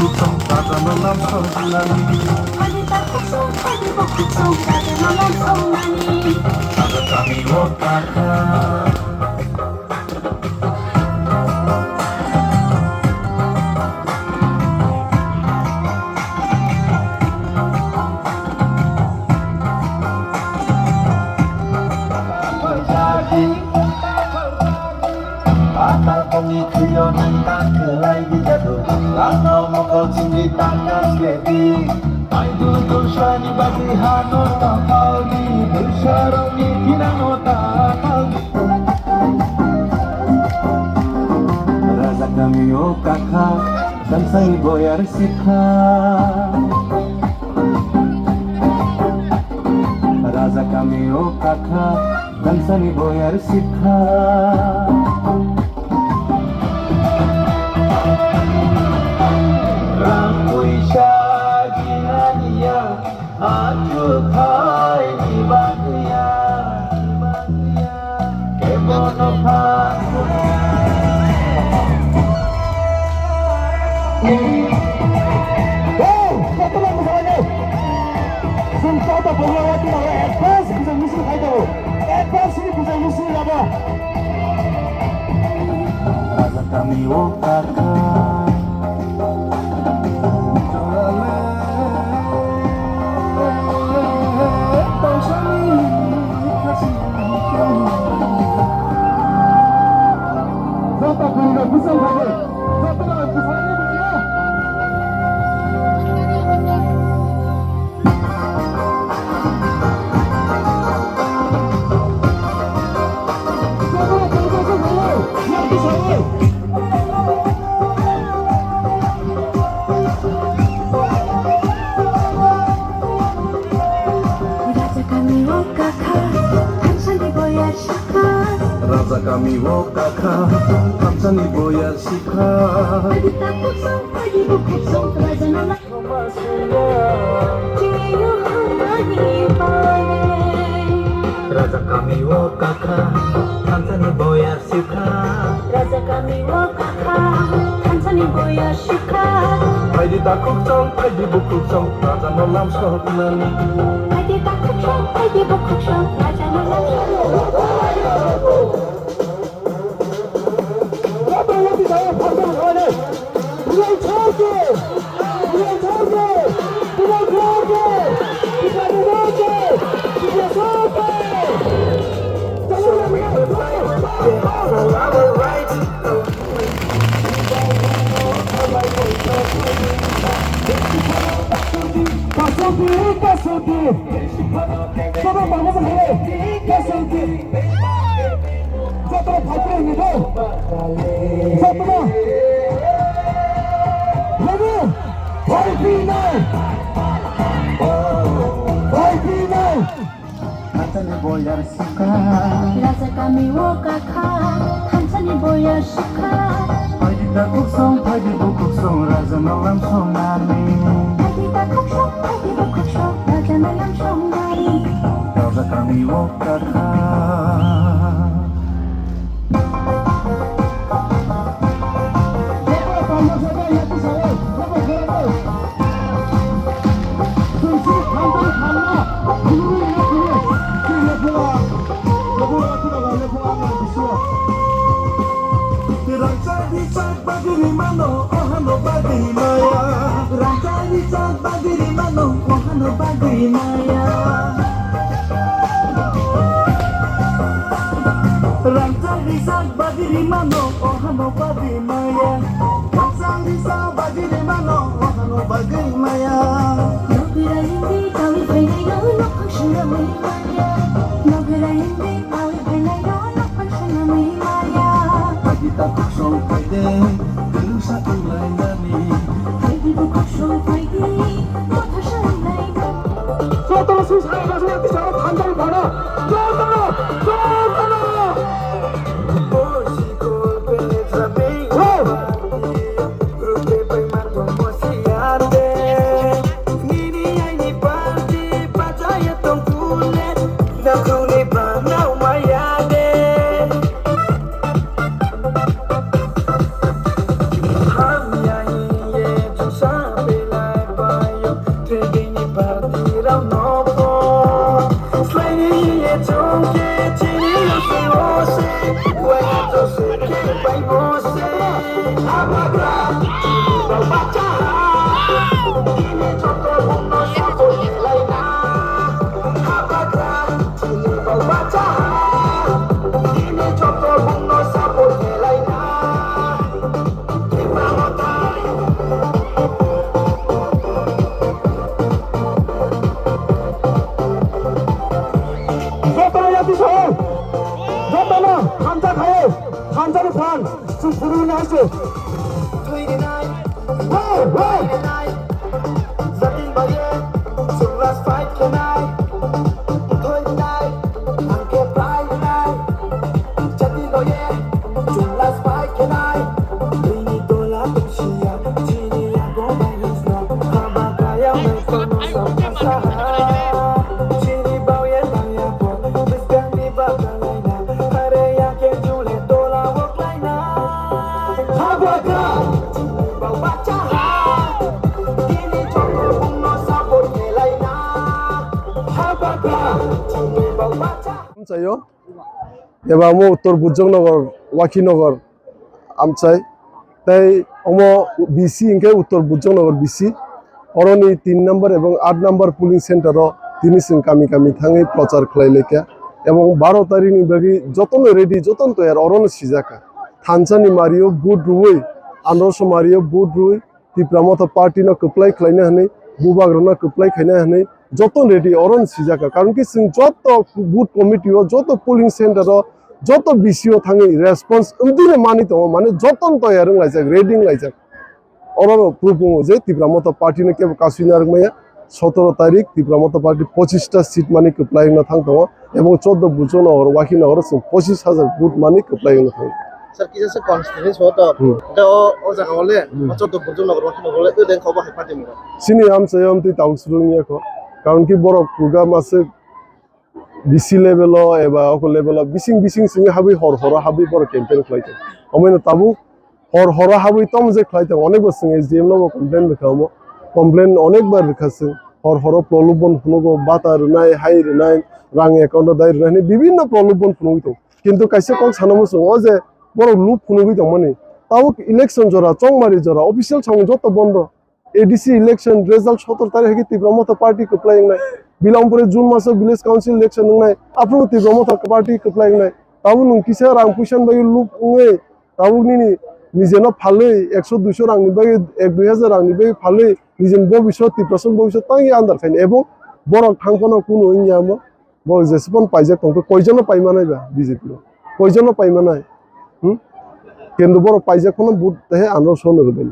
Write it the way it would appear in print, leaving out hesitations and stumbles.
북송 빠져나남 서울나니 어디다 북송 어디고 북송 빠져나남 서울나니 사자감이 오빠가 Pangkongi kuyo nanta kelai di jadu Lano moko cingi takas kedi Aidu tushani bagi hano takaldi Bersharami kinano takaldi Raza kami o kakak Dan sang boyar sikha Raza kami o kakak Dan sang boyar sikha Aku thai di bagia Kebono pasu Wow, satu lagi masalahnya Sumpah tak berlawati oleh advance bisa musuh itu Advance ini bisa musuh apa Rasa kami wakaka 우리가 부산 가게 저쪽가 부산에 보이나? 저쪽가 저쪽가 가요 여기 가요 Raja kami wakaka Hamsani boyar shika Raza kami wakaka Hamsani boyar shika 어디다 북송 어디고 북송 빠져나남 Jiyo hamani bane Raza kami wakaka Hamsani boyar shika Raja kami wakaka Hamsani boyar shika Aidi takukchong, aidi bukukchong Raja nolam shohnani 어디다 북송 어디고 북송 빠져나남 나도 어디 가요 방송 가네 그냥 저기 그냥 저기 그냥 저기 그냥 저기 그냥 저기 가소디 저도 방송 가네 가소디 저도 밖에 있는데 저도 여기 발비날 발비날 한산이 보여를 쓸까 Raja kami wakaka Hamsani boyar shika 어디다 국성 어디고 국성 라자 너랑 손나니 어디다 북송 어디고 북송 빠져나남 서울나니 여자 감이 오까카 Bagimano, ohano bagimaya. Rancang cat bagimano, ohano bagimaya. Rancang cat bagimano, ohano bagimaya. Rancang cat bagimano, ohano bagimaya. 너그라 힘이 따위 배나요 높은 위마야 너그라 힘이 따위 배나요 높은 위마야 Kita kusong pwede, dulu sa ulay nani. 어디고 북송 어디 못하셔 나이가 저따라 수사에 가서 이렇게 저런 단장을 봐라. 저따라 আছে Amchayo, eba mo Uttor Bujjongnagar, Wakinagar, Amchay, tai omo BC inke Uttor Bujjongnagar BC, oroni 3 number এবং 8 number polling center o tini sing kami thangai prochar khlaileka এবং 12 তারিখ ni bagi joton ready joton to er oron sijaka thanchani mario boot ruoi anroso mario boot ruoi tipramota party no apply khlaina hane bubagrona apply khaina hane joton ready oron sijaka karon ki sing joto boot committee o joto polling center o joto BCO thangai response umdine mani to mane joton to erung laijak reading laijak Orano proof যে তীব্রামত party নাকি কাসুইনার মাইয়া 17 তারিখ তীব্রামত party 25টা seat মানি কপ্লাই না থাকতো এবং 14 বুজন আর ওয়াকি নগর 25000 vote মানি কপ্লাই না থাকতো স্যার কি আছে কনস্টিটিউয়েন্সি হতো এটা ও জায়গা বলে 14 বুজন নগর ওয়াকি নগর এ দেন খবর হাই পার্টি মিরা সিনি আমসাই আমতি তাউসরুনিয়া কো কারণ কি বড় প্রোগ্রাম আছে বিসি লেভেল এবা অক লেভেল বিসিং সিং হাবি হর হাবি বড় ক্যাম্পেইন খাইতে অমেন তাবু হর হাবি তম যে খাইতে অনেকবার সিং এসডিএম লব কমপ্লেন দেখামো কমপ্লেন অনেকবার দেখাছে হর প্রলোভন ফুনগো বাতার নাই হাইর নাই রাং অ্যাকাউন্ট দাইর নাই বিভিন্ন প্রলোভন ফুনগিতো কিন্তু কাইসে কোন সানামো ও যে বড় লুপ ফুনগিতো মানে তাও ইলেকশন জরা চংমারি জরা অফিশিয়াল সং যত বন্ধ এডিসি ইলেকশন রেজাল্ট 17 তারিখে তীব্রমত পার্টি কপ্লাইং নাই বিলম্বরে জুন মাসে ভিলেজ কাউন্সিল ইলেকশন নাই আপনি তীব্রমত পার্টি কপ্লাইং নাই তাও নুন কিসে রাং পুইশন বাই লুপ উয়ে তাও নিনি নিজেনো ফালে 100-200 রাংনি বাই 1-2000 রাংনি বাই ফালে নিজেন ভবিষ্যৎ 30% ভবিষ্যৎ তাই আন্দার খাইনি এবং বড় থাংকনো কোনো ইংয়ামো বড় যেসপন পাইজা কত কয়জন পাইমা নাইবা বিজেপি কয়জন পাইমা নাই কিন্তু বড় পাইজা কোনো বুট হে আন্দার শোন রবেন